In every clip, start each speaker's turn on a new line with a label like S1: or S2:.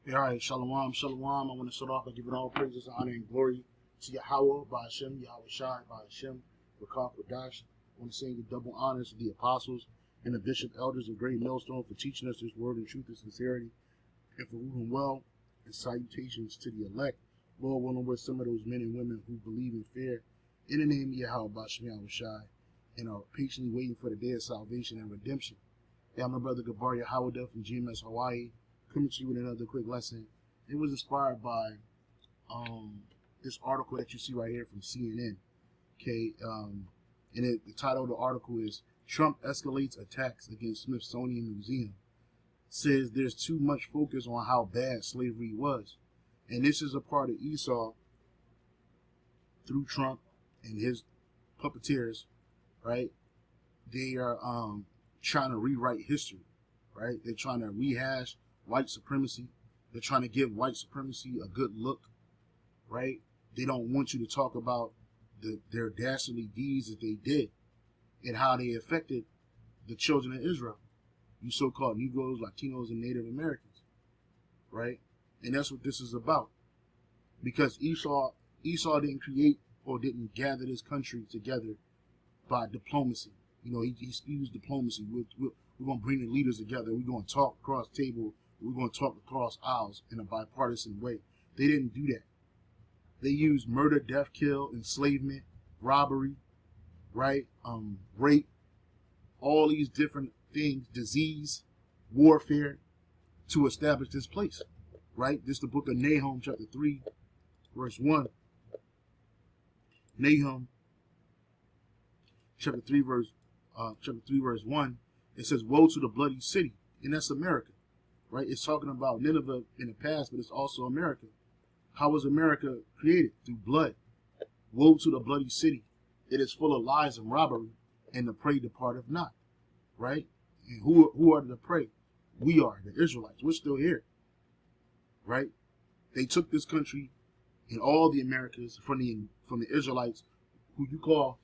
S1: Yeah, all right, shalom, shalom. I want to start off by giving all praises, honor, and glory to Yahweh, by Hashem, Yahweh Shai, by Hashem, Rakak, Radash. I want to say the double honors to the apostles and the bishop elders of Great Millstone for teaching us this word in truth and sincerity, and for ruling well, and salutations to the elect. Lord, willing, we're some of those men and women who believe in fear in the name of Yahweh, by Hashem, Yahweh Shai, and are patiently waiting for the day of salvation and redemption. Yeah, my brother Gabar Yahweh from GMS Hawaii, coming to you with another quick lesson. It was inspired by this article that you see right here from CNN. Okay, and the title of the article is "Trump Escalates Attacks Against Smithsonian Museum." Says there's too much focus on how bad slavery was, and this is a part of Esau through Trump and his puppeteers. Right? They are trying to rewrite history. Right? They're trying to rehash white supremacy. They're trying to give white supremacy a good look, right? They don't want you to talk about their dastardly deeds that they did and how they affected the children of Israel, you so-called Negroes, Latinos, and Native Americans, right? And that's what this is about. Because Esau didn't create or didn't gather this country together by diplomacy. You know, he spews diplomacy. We're going to bring the leaders together. We're going to talk across the table. We're going to talk across aisles in a bipartisan way. They didn't do that. They used murder, death, kill, enslavement, robbery, right? Rape, all these different things, disease, warfare, to establish this place, right? This is the book of Nahum, chapter 3, verse 1. Nahum, chapter 3, verse 1. It says, "Woe to the bloody city," and that's America. Right? It's talking about Nineveh in the past, but it's also America. How was America created? Through blood. Woe to the bloody city. It is full of lies and robbery, and the prey departeth not. Right? And who are the prey? We are, the Israelites. We're still here. Right? They took this country and all the Americas from the Israelites, who you call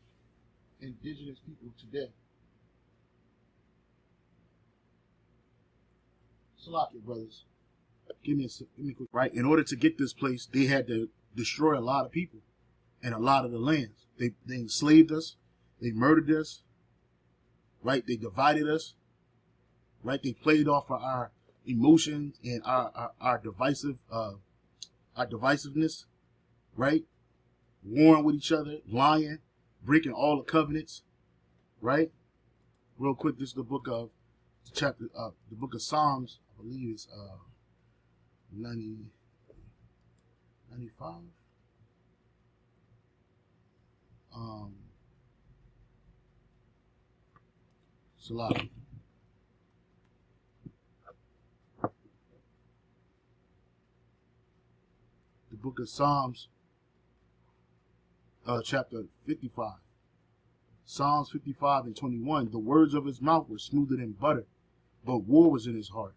S1: indigenous people today. Salakia, brothers. Give me a quick, right? In order to get this place, they had to destroy a lot of people and a lot of the lands. They enslaved us. They murdered us. Right? They divided us. Right? They played off of our emotions and our divisiveness. Right? Warring with each other, lying, breaking all the covenants. Right? Real quick, this is the book of the book of Psalms. I believe it's 95. Salah. The book of Psalms, chapter 55. Psalms 55 and 21. The words of his mouth were smoother than butter, but war was in his heart.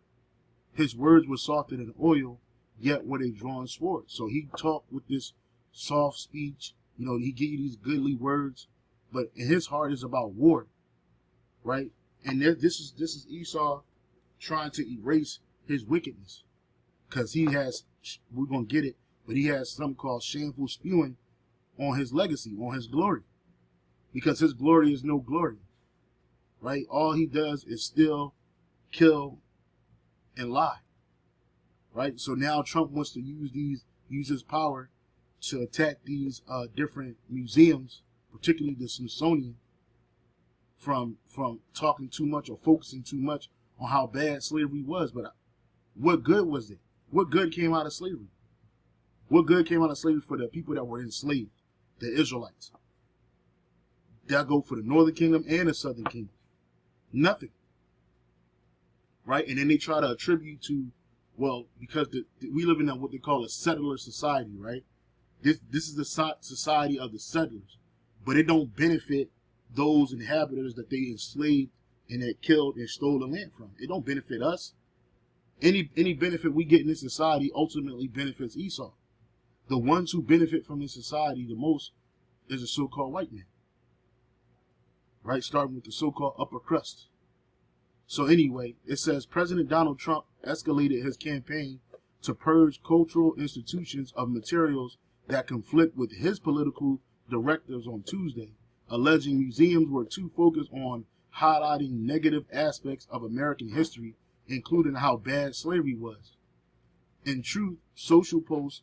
S1: His words were softer than oil, yet were they drawn sword. So he talked with this soft speech. You know, he gave you these goodly words, but in his heart is about war, right? And this is Esau trying to erase his wickedness, because he has, we're gonna get it, but he has something called shameful spewing on his legacy, on his glory, because his glory is no glory, right? All he does is steal, kill, and lie, right? So now Trump wants to use his power to attack these different museums, particularly the Smithsonian, from talking too much or focusing too much on how bad slavery was. But what good was it? What good came out of slavery? What good came out of slavery for the people that were enslaved, the Israelites? That go for the Northern Kingdom and the Southern Kingdom. Nothing. Right? And then they try to attribute to, well, because we live in what they call a settler society, right? This is the society of the settlers, but it don't benefit those inhabitants that they enslaved and that killed and stole the land from. It don't benefit us. Any benefit we get in this society ultimately benefits Esau. The ones who benefit from this society the most is the so-called white man, right? Starting with the so-called upper crust. So anyway, it says President Donald Trump escalated his campaign to purge cultural institutions of materials that conflict with his political directives on Tuesday, alleging museums were too focused on highlighting negative aspects of American history, including how bad slavery was. In a Truth Social post,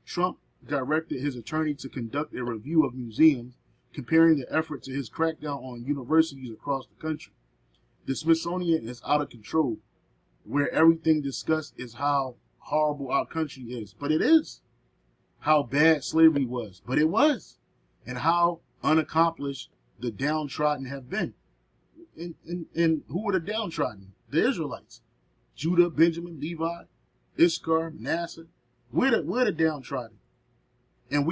S1: Trump directed his attorney to conduct a review of museums, comparing the effort to his crackdown on universities across the country. The Smithsonian is out of control, where everything discussed is how horrible our country is. But it is. How bad slavery was. But it was. And how unaccomplished the downtrodden have been. And who were the downtrodden? The Israelites. Judah, Benjamin, Levi, Issachar, Manasseh. We're the downtrodden. And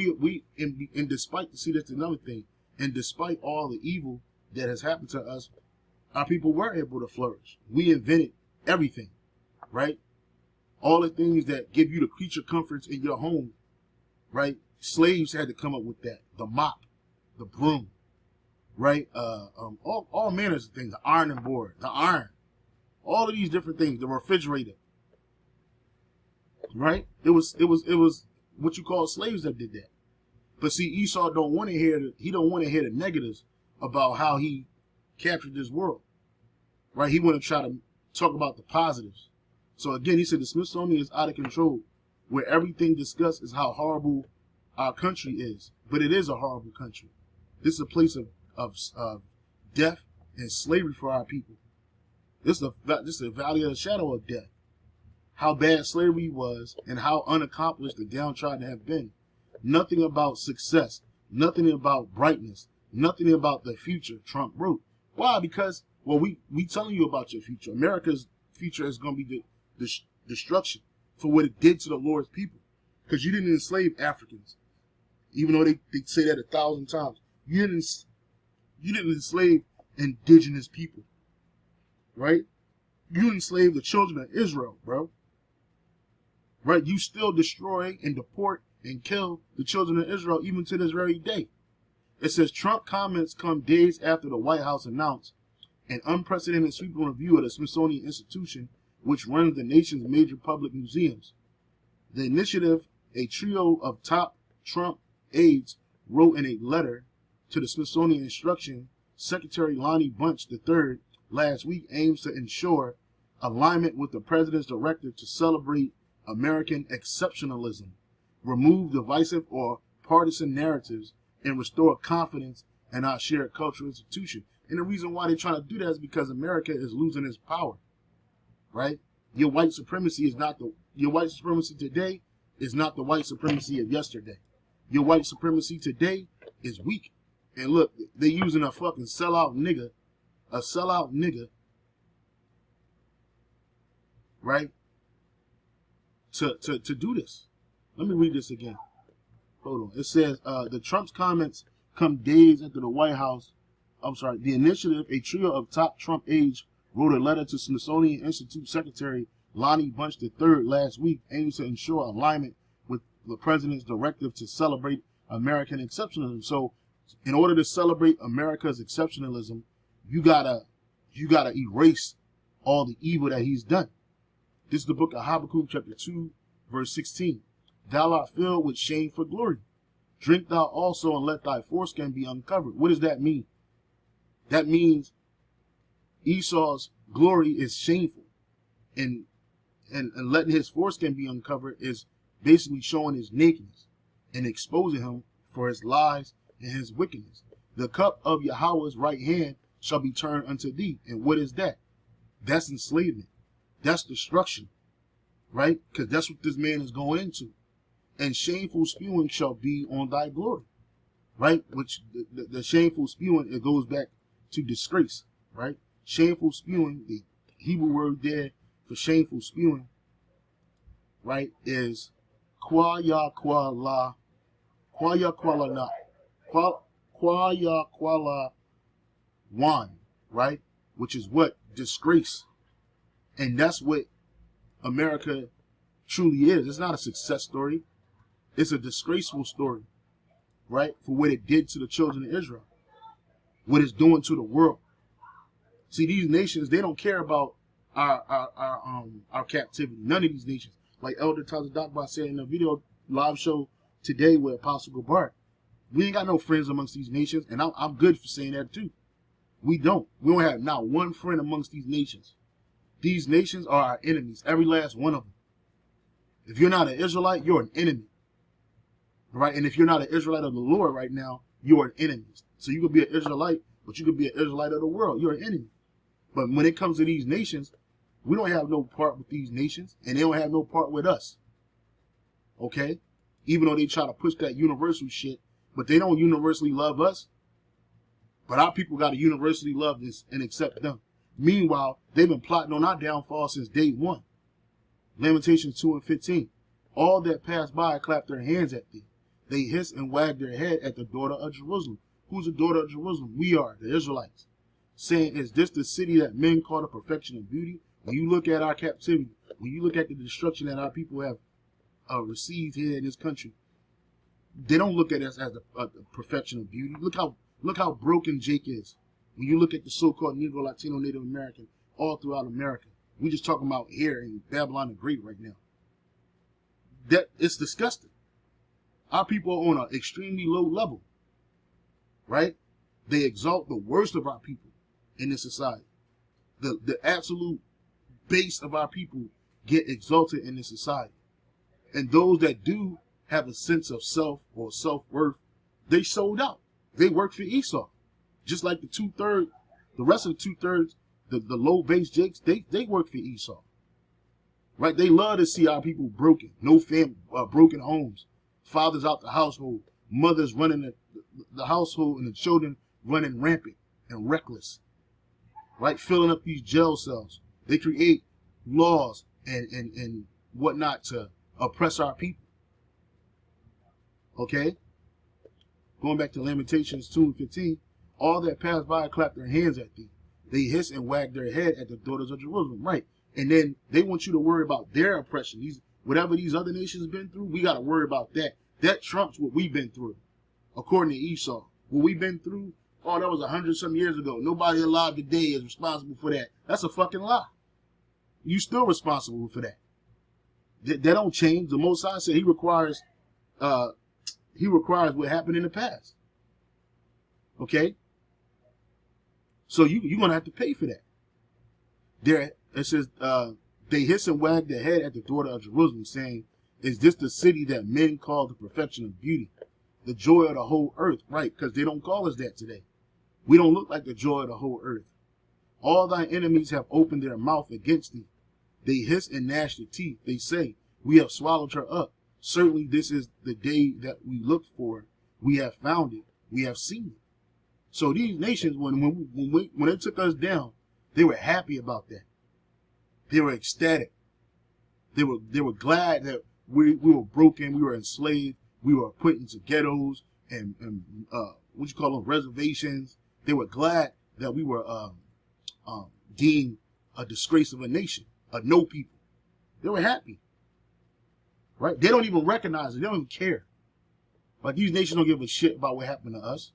S1: and despite, see, that's another thing, and despite all the evil that has happened to us, our people were able to flourish. We invented everything, right? All the things that give you the creature comforts in your home, right? Slaves had to come up with that. The mop, the broom, right? All manners of things. The ironing board, the iron, all of these different things. The refrigerator, right? It was what you call slaves that did that. But see, Esau don't want to hear the negatives about how he captured this world, right? He want to try to talk about the positives. So again, he said the Smithsonian is out of control, where everything discussed is how horrible our country is. But it is a horrible country. This is a place of death and slavery for our people. This is a valley of the shadow of death. How bad slavery was and how unaccomplished the downtrodden have been. Nothing about success, nothing about brightness, nothing about the future, Trump wrote. Why? Because, well, we telling you about your future. America's future is going to be the destruction for what it did to the Lord's people. Because you didn't enslave Africans, even though they say that 1,000 times. You didn't enslave indigenous people, right? You enslaved the children of Israel, bro. Right? You still destroy and deport and kill the children of Israel even to this very day. It says Trump comments come days after the White House announced an unprecedented sweeping review of the Smithsonian Institution, which runs the nation's major public museums. The initiative, a trio of top Trump aides wrote in a letter to the Smithsonian Instruction Secretary Lonnie Bunch III last week, aims to ensure alignment with the president's directive to celebrate American exceptionalism, remove divisive or partisan narratives, and restore confidence in our shared cultural institution. And the reason why they're trying to do that is because America is losing its power, right? Your white supremacy today is not the white supremacy of yesterday. Your white supremacy today is weak. And look, they're using a fucking sellout nigga, right? To do this. Let me read this again. Hold on. It says, the Trump's comments come days after the White House. The initiative, a trio of top Trump aides wrote a letter to Smithsonian Institute Secretary Lonnie Bunch III last week, aims to ensure alignment with the president's directive to celebrate American exceptionalism. So, in order to celebrate America's exceptionalism, you gotta erase all the evil that he's done. This is the book of Habakkuk, chapter 2, verse 16. Thou art filled with shame for glory. Drink thou also, and let thy foreskin be uncovered. What does that mean? That means Esau's glory is shameful. And letting his foreskin be uncovered is basically showing his nakedness and exposing him for his lies and his wickedness. The cup of Yahweh's right hand shall be turned unto thee. And what is that? That's enslavement. That's destruction, right? Because that's what this man is going into. And shameful spewing shall be on thy glory, right? Which the shameful spewing, it goes back to disgrace, right? Shameful spewing, the Hebrew word there for shameful spewing, right, is quaya quala wan, right? Which is what? Disgrace. And that's what America truly is. It's not a success story. It's a disgraceful story, right? For what it did to the children of Israel, what it's doing to the world. See, these nations, they don't care about our captivity. None of these nations. Like Elder Taza Dakba said in a video live show today with Apostle Gabar, we ain't got no friends amongst these nations, and I'm good for saying that too. We don't. We don't have not one friend amongst these nations. These nations are our enemies, every last one of them. If you're not an Israelite, you're an enemy. Right? And if you're not an Israelite of the Lord right now, you're an enemy. So you could be an Israelite, but you could be an Israelite of the world. You're an enemy. But when it comes to these nations, we don't have no part with these nations, and they don't have no part with us. Okay? Even though they try to push that universal shit, but they don't universally love us. But our people got to universally love this and accept them. Meanwhile, they've been plotting on our downfall since day one. Lamentations 2:15. All that pass by clap their hands at thee. They hiss and wag their head at the daughter of Jerusalem. Who's the daughter of Jerusalem? We are, the Israelites. Saying, is this the city that men call the perfection of beauty? When you look at our captivity, when you look at the destruction that our people have received here in this country, they don't look at us as a perfection of beauty. Look how broken Jake is. When you look at the so-called Negro, Latino, Native American all throughout America, we just talking about here in Babylon the Great right now. That it's disgusting. Our people are on an extremely low level, right? They exalt the worst of our people in this society. The absolute base of our people get exalted in this society. And those that do have a sense of self or self-worth, they sold out. They work for Esau. Just like the rest of the 2/3, the low base jakes, they work for Esau. Right? They love to see our people broken. No broken homes. Fathers out the household. Mothers running the household and the children running rampant and reckless. Right? Filling up these jail cells. They create laws and whatnot to oppress our people. Okay? Going back to Lamentations 2:15, all that pass by clap their hands at thee. They hiss and wag their head at the daughters of Jerusalem. Right. And then they want you to worry about their oppression. Whatever these other nations been through, we got to worry about that. That trumps what we've been through. According to Esau, what we've been through, oh, that was 100-some years ago. Nobody alive today is responsible for that. That's a fucking lie. You still responsible for that. That don't change. The Most High said he requires what happened in the past. Okay? So you're going to have to pay for that. There, it says, they hiss and wag their head at the daughter of Jerusalem, saying, is this the city that men call the perfection of beauty? The joy of the whole earth. Right, because they don't call us that today. We don't look like the joy of the whole earth. All thy enemies have opened their mouth against thee. They hiss and gnash their teeth. They say, we have swallowed her up. Certainly this is the day that we looked for. We have found it. We have seen it. So these nations, when they took us down, they were happy about that. They were ecstatic. They were glad that we were broken. We were enslaved. We were put into ghettos and what you call them, reservations. They were glad that we were deemed a disgrace of a nation, a no people. They were happy. Right? They don't even recognize it. They don't even care. But these nations don't give a shit about what happened to us.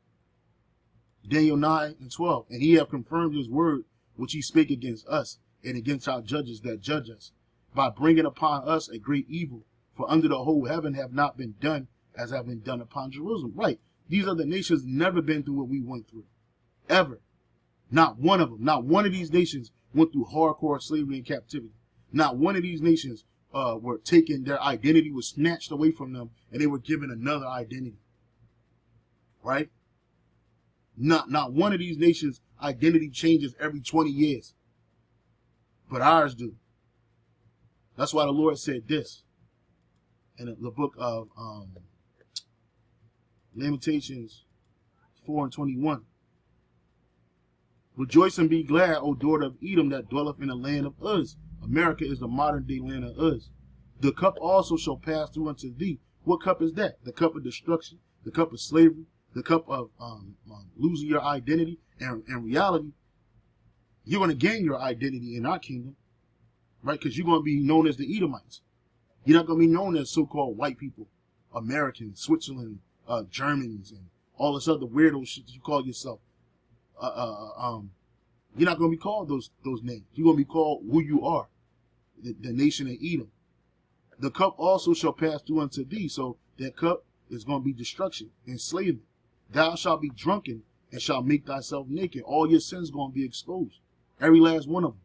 S1: Daniel 9:12. And he have confirmed his word, which he spake against us and against our judges that judge us, by bringing upon us a great evil. For under the whole heaven have not been done as have been done upon Jerusalem. Right. These other nations never been through what we went through. Ever. Not one of them. Not one of these nations went through hardcore slavery and captivity. Not one of these nations were taken, their identity was snatched away from them, and they were given another identity. Right? Not one of these nations' identity changes every 20 years. But ours do. That's why the Lord said this in the book of Lamentations 4:21. Rejoice and be glad, O daughter of Edom, that dwelleth in the land of Uz. America is the modern day land of Uz. The cup also shall pass through unto thee. What cup is that? The cup of destruction, the cup of slavery, the cup of losing your identity. And in reality, you're going to gain your identity in our kingdom, right? Because you're going to be known as the Edomites. You're not going to be known as so-called white people, Americans, Switzerland, Germans, and all this other weirdo shit that you call yourself. You're not going to be called those names. You're going to be called who you are, the nation of Edom. The cup also shall pass through unto thee. So that cup is going to be destruction, enslavement. Thou shalt be drunken and shalt make thyself naked. All your sins going to be exposed. Every last one of them.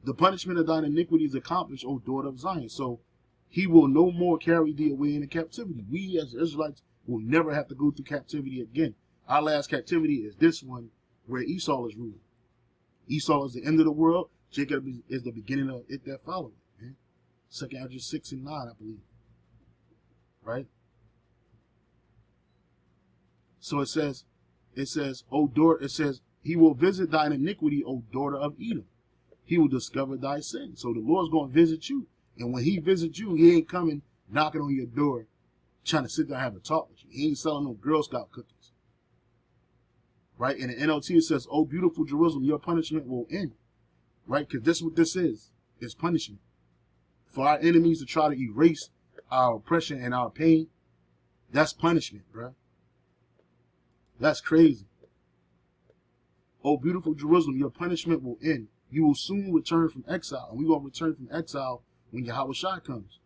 S1: The punishment of thine iniquity is accomplished, O daughter of Zion. So he will no more carry thee away into captivity. We as Israelites will never have to go through captivity again. Our last captivity is this one where Esau is ruling. Esau is the end of the world. Jacob is the beginning of it that followed. Man. 2nd Ezra 6 and 9, I believe. Right? So it says, O daughter, it says, he will visit thine iniquity, O daughter of Edom. He will discover thy sin. So the Lord's going to visit you. And when he visits you, he ain't coming knocking on your door trying to sit there and have a talk with you. He ain't selling no Girl Scout cookies. Right? In the NLT it says, "Oh, beautiful Jerusalem, your punishment will end." Right? Because this is what this is. It's punishment. For our enemies to try to erase our oppression and our pain, that's punishment, bro. That's crazy. "Oh, beautiful Jerusalem, your punishment will end. You will soon return from exile." And we're going to return from exile when Yahushua comes.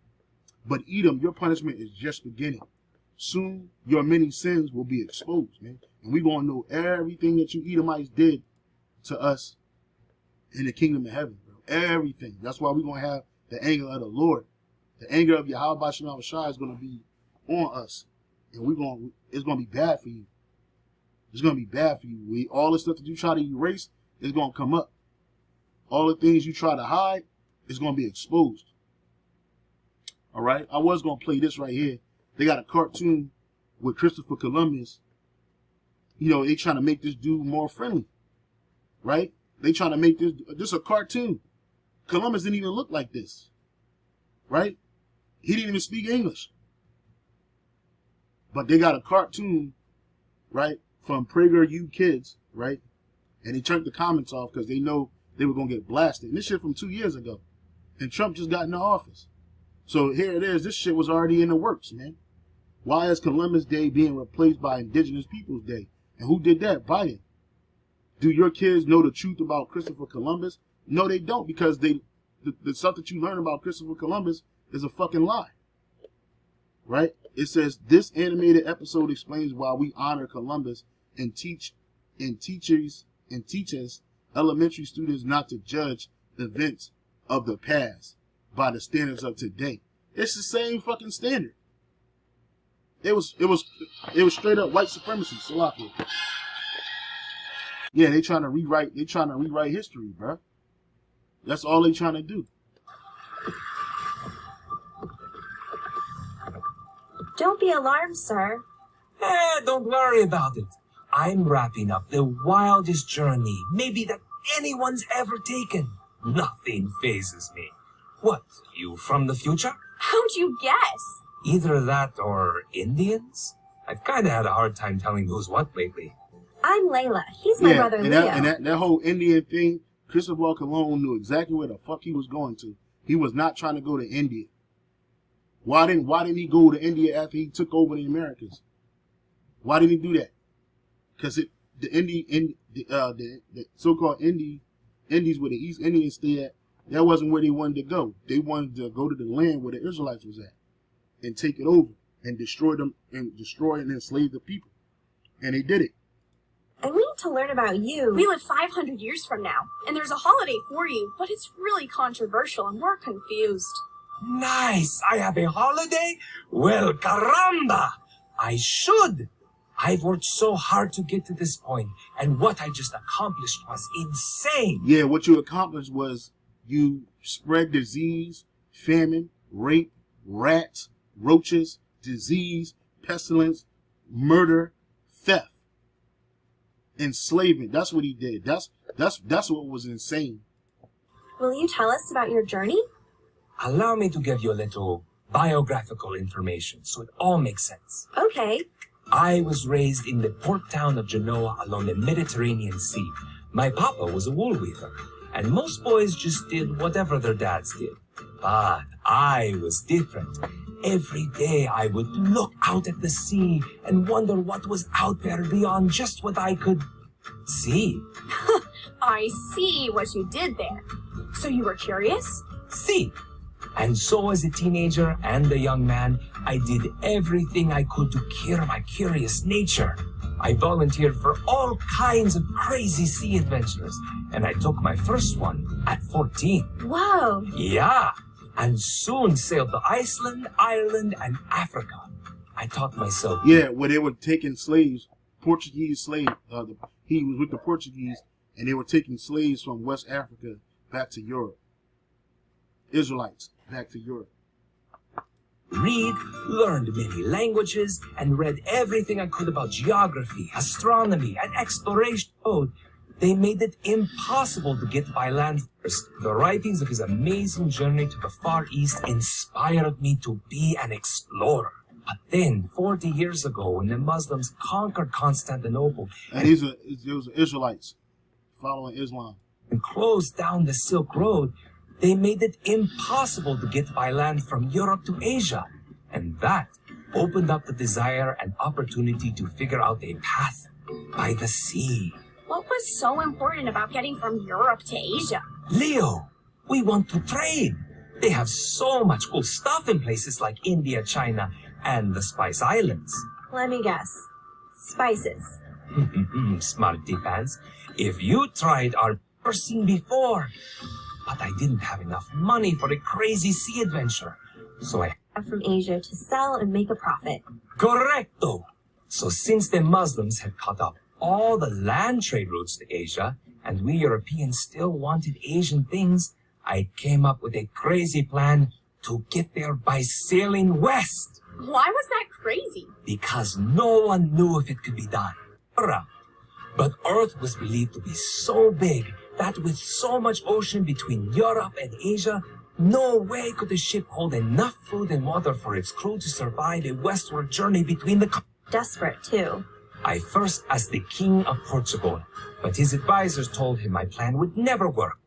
S1: "But Edom, your punishment is just beginning. Soon your many sins will be exposed, man. And we're going to know everything that you Edomites did to us in the kingdom of heaven, bro. Everything. That's why we're going to have the anger of the Lord. The anger of Yahweh Shem Shai is going to be on us. And it's going to be bad for you. It's going to be bad for you. All the stuff that you try to erase is going to come up. All the things you try to hide is going to be exposed. All right? I was going to play this right here. They got a cartoon with Christopher Columbus. You know, they trying to make this dude more friendly. Right? They trying to make this a cartoon. Columbus didn't even look like this. Right? He didn't even speak English. But they got a cartoon, right, from PragerU Kids, right? And they turned the comments off because they know they were going to get blasted. And this shit from 2 years ago. And Trump just got into office. So here it is. This shit was already in the works, man. Why is Columbus Day being replaced by Indigenous Peoples Day? And who did that? Biden. Do your kids know the truth about Christopher Columbus? No, they don't, because the stuff that you learn about Christopher Columbus is a fucking lie. Right? It says, "This animated episode explains why we honor Columbus and teach us elementary students not to judge events of the past by the standards of today." It's the same fucking standard. It was straight up white supremacy, Salakia. Yeah, they trying to rewrite history, bro. That's all they trying to do.
S2: Don't be alarmed, sir.
S3: Don't worry about it. I'm wrapping up the wildest journey maybe that anyone's ever taken. Nothing phases me. What, you from the future?
S2: How'd you guess?
S3: Either that or Indians? I've kinda had a hard time telling who's what lately.
S2: I'm Layla. He's my brother
S1: and
S2: Leo.
S1: That whole Indian thing, Christopher Columbus knew exactly where the fuck he was going to. He was not trying to go to India. Why didn't he go to India after he took over the Americas? Why didn't he do that? Because the so-called Indies where the East Indians stay at, that wasn't where they wanted to go. They wanted to go to the land where the Israelites was at and take it over and destroy them and enslave the people. And they did it.
S2: I need to learn about you.
S4: We live 500 years from now, and there's a holiday for you, but it's really controversial and we're confused.
S3: Nice! I have a holiday? Well, caramba! I should! I've worked so hard to get to this point, and what I just accomplished was insane!
S1: Yeah, what you accomplished was you spread disease, famine, rape, rats, roaches, disease, pestilence, murder, theft, enslavement. That's what he did. That's what was insane.
S2: Will you tell us about your journey?
S3: Allow me to give you a little biographical information so it all makes sense.
S2: Okay.
S3: I was raised in the port town of Genoa along the Mediterranean Sea. My papa was a wool weaver, and most boys just did whatever their dads did. But I was different. Every day I would look out at the sea and wonder what was out there beyond just what I could see.
S4: I see what you did there. So you were curious?
S3: See? And so as a teenager and a young man, I did everything I could to cure my curious nature. I volunteered for all kinds of crazy sea adventures, and I took my first one at 14.
S2: Whoa.
S3: Yeah, and soon sailed to Iceland, Ireland, and Africa. I taught myself.
S1: Yeah, where they were taking slaves, Portuguese slaves. He was with the Portuguese, and they were taking slaves from West Africa back to Europe. Israelites back to Europe.
S3: Read, learned many languages, and read everything I could about geography, astronomy, and exploration. Oh, they made it impossible to get by land first. The writings of his amazing journey to the Far East inspired me to be an explorer. But then, 40 years ago, when the Muslims conquered Constantinople
S1: And these are Israelites following Islam.
S3: and closed down the Silk Road, they made it impossible to get by land from Europe to Asia. And that opened up the desire and opportunity to figure out a path by the sea.
S4: What was so important about getting from Europe to Asia?
S3: Leo, we want to trade. They have so much cool stuff in places like India, China, and the Spice Islands.
S2: Let me guess. Spices.
S3: Smarty pants. If you tried our seen before. But I didn't have enough money for a crazy sea adventure. So I
S2: From Asia to sell and make a profit.
S3: Correcto. So since the Muslims had cut off all the land trade routes to Asia, and we Europeans still wanted Asian things, I came up with a crazy plan to get there by sailing west.
S4: Why was that crazy?
S3: Because no one knew if it could be done. But Earth was believed to be so big that with so much ocean between Europe and Asia, no way could the ship hold enough food and water for its crew to survive a westward journey between the
S2: Desperate, too.
S3: I first asked the King of Portugal, but his advisors told him my plan would never work.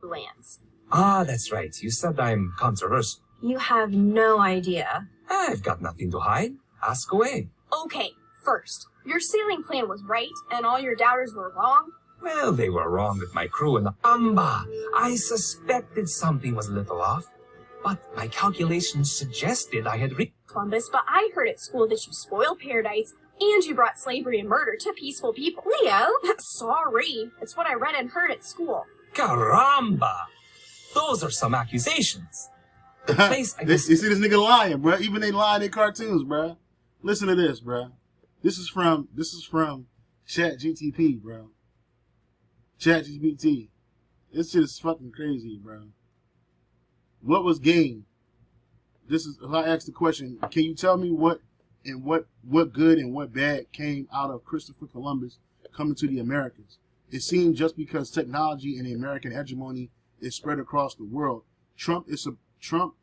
S4: Lands.
S3: Ah, that's right. You said I'm controversial.
S2: You have no idea.
S3: I've got nothing to hide. Ask away.
S4: Okay, first, your sailing plan was right and all your doubters were wrong?
S3: Well, they were wrong with my crew and the Amba. I suspected something was a little off, but my calculations suggested I had reached.
S4: Columbus, but I heard at school that you spoiled paradise and you brought slavery and murder to peaceful people.
S2: Leo?
S4: Sorry, it's what I read and heard at school.
S3: Caramba! Those are some accusations. The place I
S1: You see this nigga lying, bro. Even they lying in cartoons, bro. Listen to this, bro. This is from ChatGPT, bro. ChatGPT. This shit is fucking crazy, bro. What was gained? This is if I ask the question, can you tell me what good and what bad came out of Christopher Columbus coming to the Americas? It seemed just because technology and the American hegemony is spread across the world, Trump and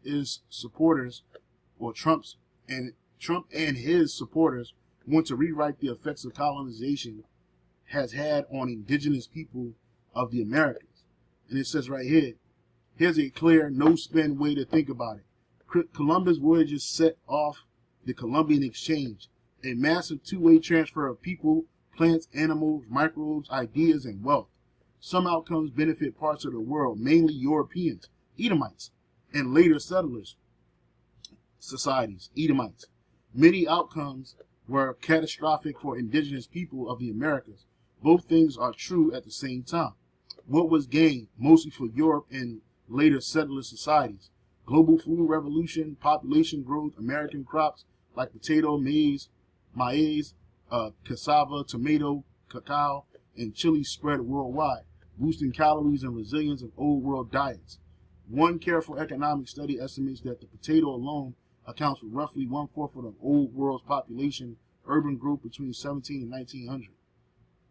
S1: his supporters want to rewrite the effects of colonization has had on indigenous people of the Americas. And it says right here, here's a clear, no-spin way to think about it. Columbus voyages set off the Columbian Exchange, a massive two-way transfer of people, plants, animals, microbes, ideas, and wealth. Some outcomes benefit parts of the world, mainly Europeans, Edomites, and later settlers societies, Edomites. Many outcomes were catastrophic for indigenous people of the Americas. Both things are true at the same time. What was gained, mostly for Europe and later settler societies? Global food revolution, population growth, American crops like potato, maize, cassava, tomato, cacao, and chili spread worldwide, boosting calories and resilience of old world diets. One careful economic study estimates that the potato alone accounts for roughly 1/4 of the old world's population, urban growth between 17 and 1900.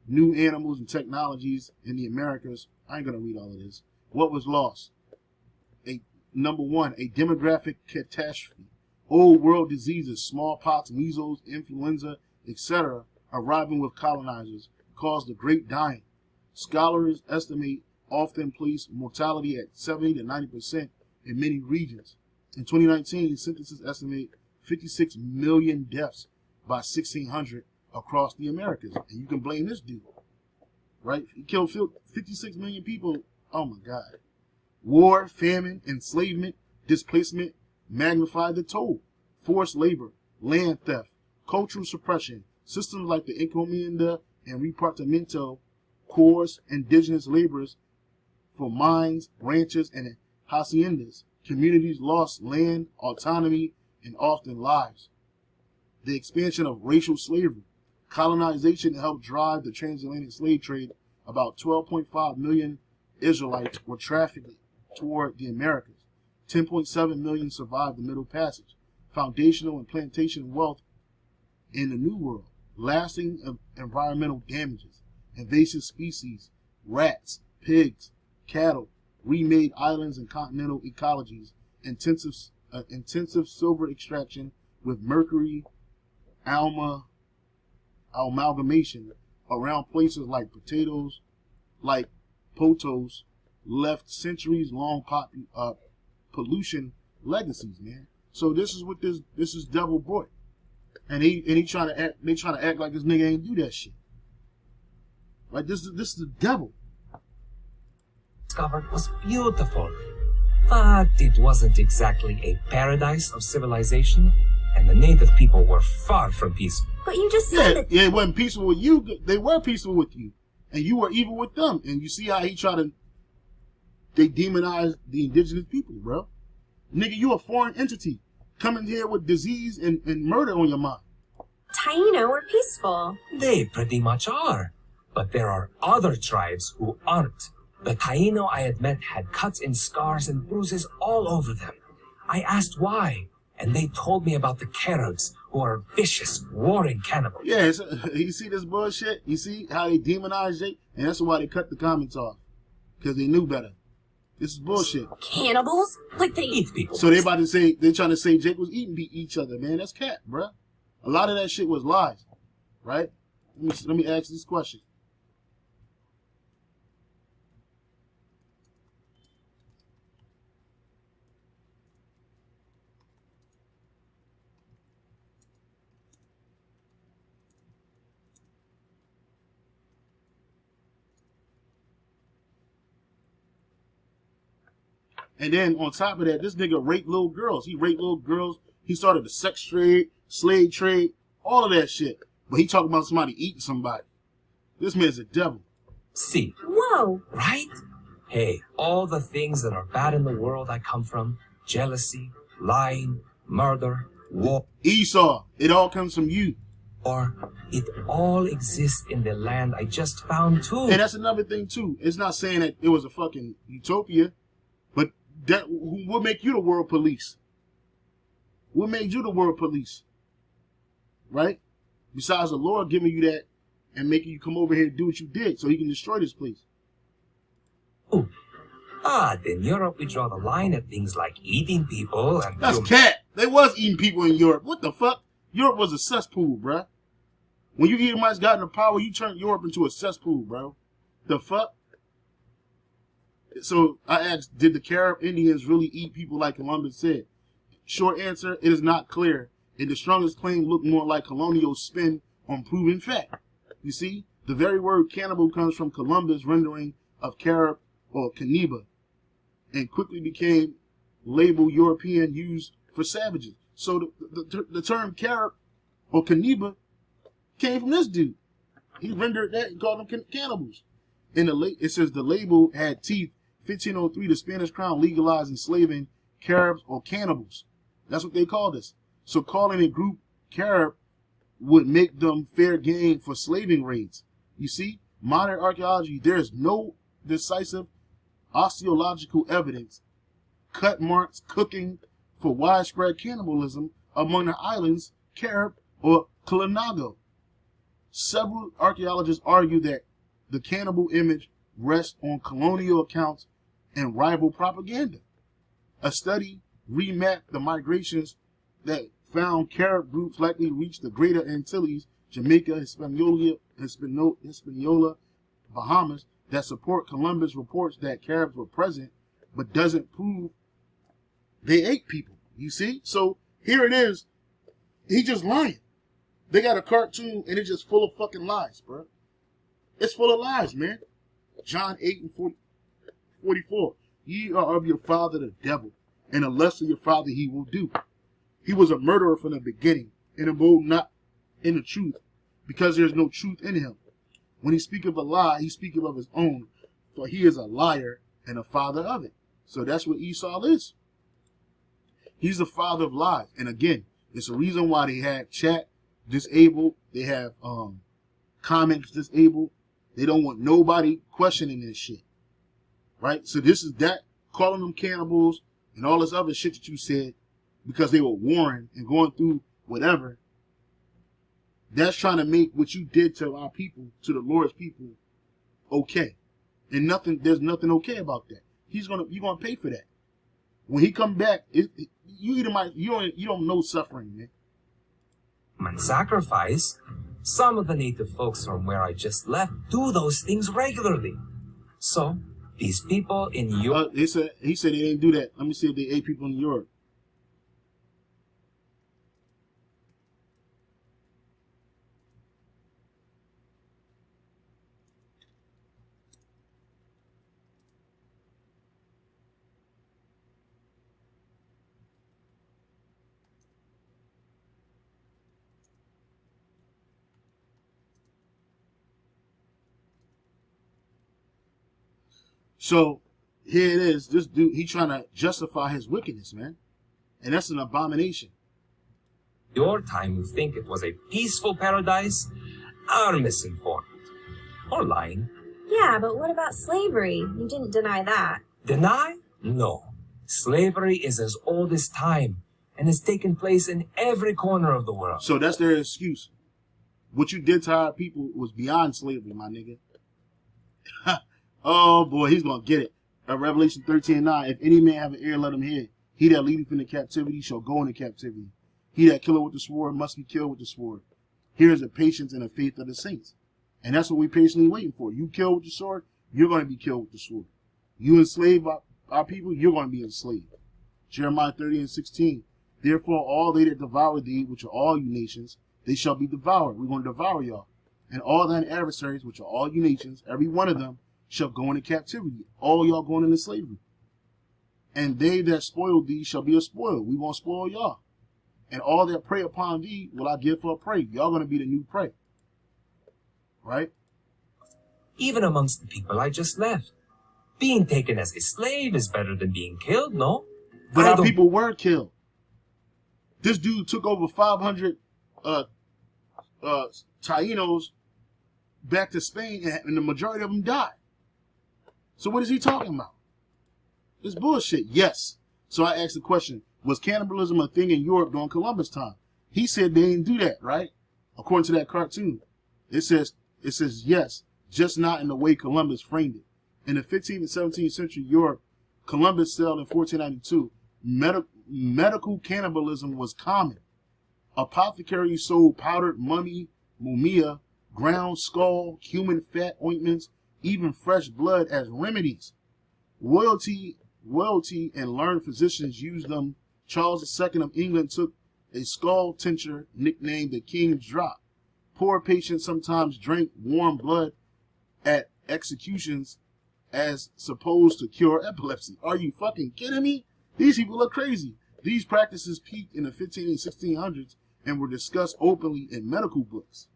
S1: New animals and technologies in the Americas. I ain't going to read all of this. What was lost? Number one, a demographic catastrophe. Old world diseases, smallpox, measles, influenza, etc., arriving with colonizers, caused the great dying. Scholars estimate often place mortality at 70 to 90% in many regions. In 2019, censuses estimate 56 million deaths by 1600 across the Americas. And you can blame this dude. right? He killed 56 million people. Oh my God. War, famine, enslavement, displacement magnified the toll. Forced labor, land theft, cultural suppression, systems like the encomienda and repartimiento coerce indigenous laborers for mines, ranches, and haciendas. Communities lost land, autonomy, and often lives. The expansion of racial slavery. Colonization helped drive the transatlantic slave trade. About 12.5 million Israelites were trafficked toward the Americas. 10.7 million survived the Middle Passage. Foundational and plantation wealth in the New World. Lasting environmental damages. Invasive species, rats, pigs, cattle, remade islands and continental ecologies, intensive silver extraction with mercury amalgamation around places like Potos, left centuries-long pollution legacies, man. So this is what this is devil brought, and they trying to act like this nigga ain't do that shit. Like this is the devil.
S3: Discovered was beautiful, but it wasn't exactly a paradise of civilization, and the native people were far from peaceful.
S2: But you just said that.
S1: Yeah, it wasn't peaceful with you. They were peaceful with you, and you were evil with them. And you see how they demonize the indigenous people, bro. Nigga, you a foreign entity coming here with disease and murder on your mind.
S2: Taino were peaceful.
S3: They pretty much are, but there are other tribes who aren't. The Taino I had met had cuts and scars and bruises all over them. I asked why, and they told me about the Caribs, who are vicious, warring cannibals.
S1: Yeah, you see this bullshit? You see how they demonize Jake? And that's why they cut the comments off. Because they knew better. This is bullshit.
S4: Cannibals? Like they
S3: Eat people.
S1: So they trying to say Jake was eating each other, man. That's cat, bruh. A lot of that shit was lies, right? Let me ask this question. And then on top of that, this nigga raped little girls. He raped little girls. He started the sex trade, slave trade, all of that shit. But he talking about somebody eating somebody. This man's a devil.
S3: See,
S2: Whoa.
S3: right? Hey, all the things that are bad in the world I come from, jealousy, lying, murder, war,
S1: Esau, it all comes from you.
S3: it all exists in the land I just found too.
S1: And that's another thing too. It's not saying that it was a fucking utopia, but that what make you the world police? What made you the world police? Right? Besides the Lord giving you that and making you come over here and do what you did so he can destroy this place.
S3: Ooh. In Europe we draw the line at things like eating people and...
S1: That's cat. They was eating people in Europe. What the fuck? Europe was a cesspool, bruh. When you Edomites got into power, you turned Europe into a cesspool, bro. The fuck? So I asked, did the Carib Indians really eat people like Columbus said? Short answer, it is not clear. And the strongest claim looked more like colonial spin on proven fact. You see, the very word cannibal comes from Columbus' rendering of Carib or caniba, and quickly became label European used for savages. So the term Carib or caniba came from this dude. He rendered that and called them cannibals. It says the label had teeth. 1503, the Spanish crown legalized enslaving Caribs or cannibals. That's what they called us. So calling a group Carib would make them fair game for slaving raids. You see, modern archaeology, there is no decisive osteological evidence, cut marks, cooking for widespread cannibalism among the islands, Carib or Kalinago. Several archaeologists argue that the cannibal image rests on colonial accounts and rival propaganda. A study remapped the migrations that found Carib groups likely reached the Greater Antilles, Jamaica, Hispaniola, Bahamas, that support Columbus reports that Caribs were present, but doesn't prove they ate people. You see? So here it is. He just lying. They got a cartoon and it's just full of fucking lies, bro. It's full of lies, man. John 8 and 44. Ye are of your father the devil, and the lust of your father he will do. He was a murderer from the beginning, and abode not in the truth, because there is no truth in him. When he speaketh a lie, he speaketh of his own, for he is a liar and a father of it. So that's what Esau is. He's the father of lies. And again, it's a reason why they have chat disabled. They have comments disabled. They don't want nobody questioning this shit. Right? So this is that, calling them cannibals and all this other shit that you said because they were warring and going through whatever. That's trying to make what you did to our people, to the Lord's people, okay. And there's nothing okay about that. You're gonna pay for that. When he come back, you don't know suffering, man.
S3: And sacrifice, some of the native folks from where I just left do those things regularly. So, these people in Europe...
S1: he said they didn't do that. Let me see if they ate people in Europe. So here it is. This dude, he trying to justify his wickedness, man. And that's an abomination.
S3: Your time you think it was a peaceful paradise are misinformed. Or lying.
S2: Yeah, but what about slavery? You didn't deny that.
S3: Deny? No. Slavery is as old as time and has taken place in every corner of the world.
S1: So that's their excuse. What you did to our people was beyond slavery, my nigga. Oh boy, he's gonna get it. Revelation 13:9. If any man have an ear, let him hear. He that leadeth into captivity shall go into captivity. He that killeth with the sword must be killed with the sword. Here is the patience and the faith of the saints. And that's what we're patiently waiting for. You kill with the sword, you're going to be killed with the sword. You enslave our people, you're going to be enslaved. Jeremiah 30:16. Therefore all they that devour thee, which are all you nations, they shall be devoured. We're going to devour y'all. And all thine adversaries, which are all you nations, every one of them, shall go into captivity. All y'all going into slavery. And they that spoil thee shall be a spoil. We won't spoil y'all. And all that prey upon thee will I give for a prey. Y'all going to be the new prey. Right?
S3: Even amongst the people I just left. Being taken as a slave is better than being killed, no?
S1: But our people were killed. This dude took over 500 Tainos back to Spain, and the majority of them died. So what is he talking about? It's bullshit. Yes. So I asked the question, was cannibalism a thing in Europe during Columbus time? He said they didn't do that, right? According to that cartoon. It says yes, just not in the way Columbus framed it. In the 15th and 17th century Europe, Columbus sailed in 1492. Medical cannibalism was common. Apothecaries sold powdered mumia, ground skull, human fat ointments, even fresh blood as remedies. Royalty and learned physicians used them. Charles II of England took a skull tincture nicknamed the King's Drop. Poor patients sometimes drank warm blood at executions as supposed to cure epilepsy. Are you fucking kidding me? These people are crazy. These practices peaked in the 15 and 1600s and were discussed openly in medical books.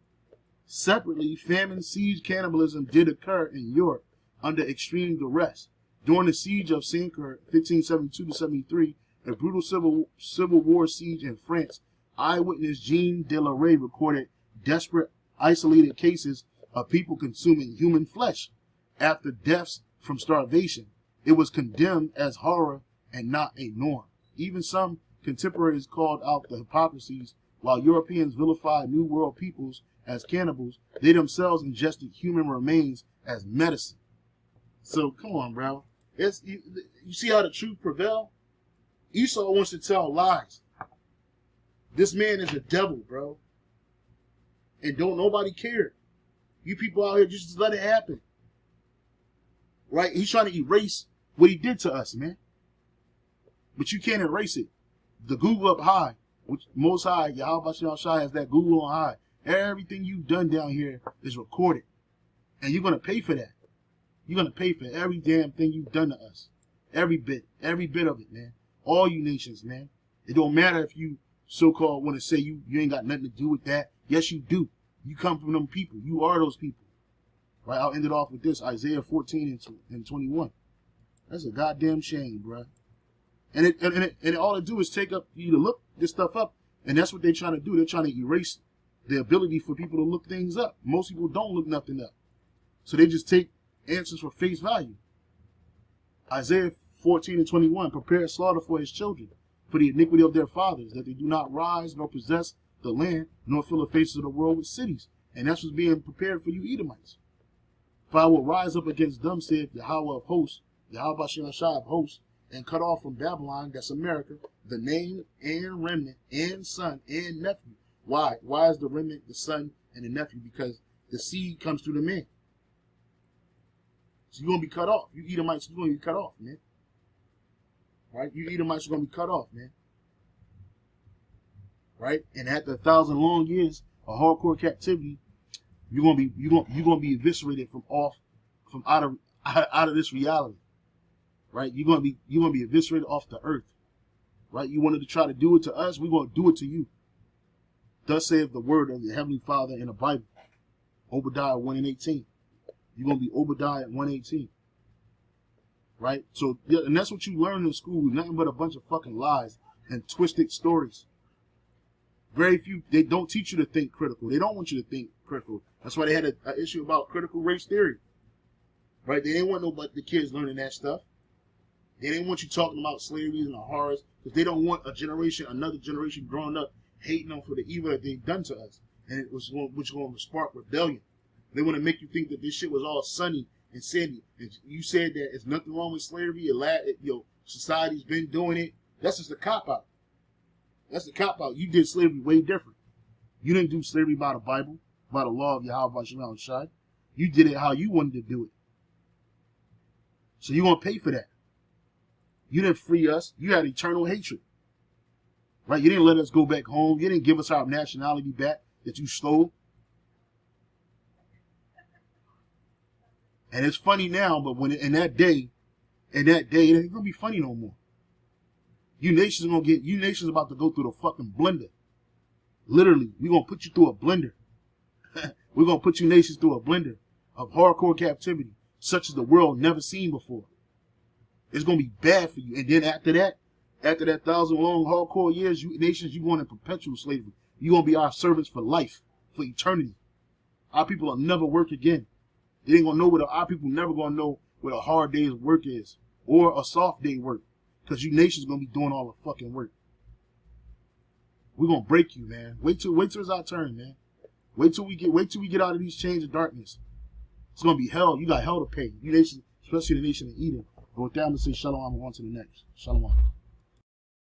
S1: Separately, famine, siege, cannibalism did occur in Europe under extreme duress. During the siege of Sancerre, 1572-73, a brutal civil war siege in France, eyewitness Jean de la Rey recorded desperate, isolated cases of people consuming human flesh after deaths from starvation. It was condemned as horror and not a norm. Even some contemporaries called out the hypocrisies. While Europeans vilified New World peoples as cannibals, they themselves ingested human remains as medicine. So come on, bro. You see how the truth prevail? Esau wants to tell lies. This man is a devil, bro. And don't nobody care. You people out here, just let it happen. Right? He's trying to erase what he did to us, man. But you can't erase it. The Google up high, which Most High, Yahweh Shai has that Google on high. Everything you've done down here is recorded. And you're gonna pay for that. You're gonna pay for every damn thing you've done to us. Every bit of it, man. All you nations, man. It don't matter if you so-called want to say you ain't got nothing to do with that. Yes, you do. You come from them people. You are those people. Right? I'll end it off with this. Isaiah 14 and 21. That's a goddamn shame, bruh. And all it do is take up you to look this stuff up. And that's what they're trying to do. They're trying to erase the ability for people to look things up. Most people don't look nothing up. So they just take answers for face value. Isaiah 14 and 21. Prepare slaughter for his children, for the iniquity of their fathers, that they do not rise nor possess the land, nor fill the faces of the world with cities. And that's what's being prepared for you Edomites. For I will rise up against them, said Yahweh of hosts, Yahweh Bashem Ashai of hosts, and cut off from Babylon, that's America, the name and remnant and son and nephew. Why? Why is the remnant the son and the nephew? Because the seed comes through the man. So you're going to be cut off. You Edomites, you're going to be cut off, man. Right? You Edomites are going to be cut off, man. Right? And after 1,000 long years of hardcore captivity, you're going to be eviscerated from out of this reality. Right? You're going to be eviscerated off the earth. Right? You wanted to try to do it to us, we're going to do it to you. Thus saith the word of the Heavenly Father in the Bible. Obadiah 1 and 18. You're going to be Obadiah 1:18. Right? So, yeah, and that's what you learn in school. Nothing but a bunch of fucking lies and twisted stories. Very few, they don't teach you to think critical. They don't want you to think critical. That's why they had an issue about critical race theory. Right? They didn't want the kids learning that stuff. They didn't want you talking about slavery and the horrors, because they don't want another generation growing up hating them for the evil that they've done to us. And which is going to spark rebellion. They want to make you think that this shit was all sunny and sandy. And you said that there's nothing wrong with slavery. Society's been doing it. That's just a cop-out. That's the cop-out. You did slavery way different. You didn't do slavery by the Bible, by the law of Yahweh Bashem Shai. You did it how you wanted to do it. So you're going to pay for that. You didn't free us. You had eternal hatred. Right? You didn't let us go back home. You didn't give us our nationality back that you stole. And it's funny now, but when in that day, it ain't gonna be funny no more. You nations about to go through the fucking blender. Literally, we're gonna put you through a blender. We're gonna put you nations through a blender of hardcore captivity, such as the world never seen before. It's gonna be bad for you. And then after that 1,000 long hardcore years, you nations, you going in perpetual slavery. You're gonna be our servants for life, for eternity. Our people will never work again. They ain't gonna know our people never gonna know what a hard day's work is, or a soft day work, because you nations gonna be doing all the fucking work. We're gonna break you, man. Wait till it's our turn, man. Wait till we get out of these chains of darkness. It's gonna be hell. You got hell to pay. You nations, especially the nation of Edom. But with that, I'm gonna say shalom and on to the next. Shalom.